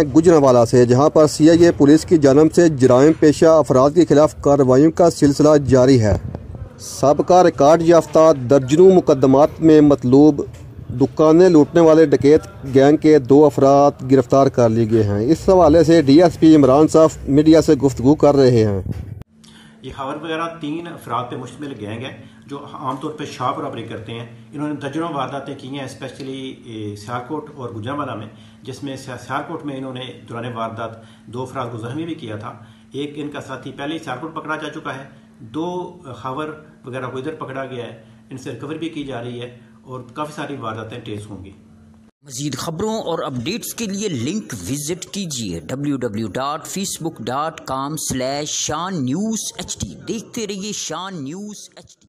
गुजरांवाला से, जहां पर CIA पुलिस की जानिब से जराइम पेशा अफराद के खिलाफ कार्रवाइयों का सिलसिला जारी है। सबका रिकॉर्ड याफ्ता दर्जनों मुकदमात में मतलूब दुकानें लूटने वाले डकैत गैंग के 2 अफराद गिरफ्तार कर लिए गए हैं। इस हवाले से DSP इमरान साहब मीडिया से गुफ्तगू कर रहे हैं। ये खबर वगैरह 3 अफराद पे मुश्तमिल गैंग है जो आमतौर पर शाह बराबरी करते हैं। इन्होंने दर्जनों वारदातें की हैं, स्पेशली सियालकोट और गुजरांवाला में, जिसमें सियालकोट में इन्होंने दौरान वारदात 2 अफराद को जख्मी भी किया था। एक इनका साथी पहले ही सियालकोट पकड़ा जा चुका है, 2 खबर वगैरह को इधर पकड़ा गया है, इनसे रिकवर भी की जा रही है और काफ़ी सारी वारदातें ट्रेस होंगी। मज़ीद खबरों और अपडेट्स के लिए लिंक विजिट कीजिए www.facebook.com/ShahnNewsHD। देखते रहिए शान न्यूज़ HD।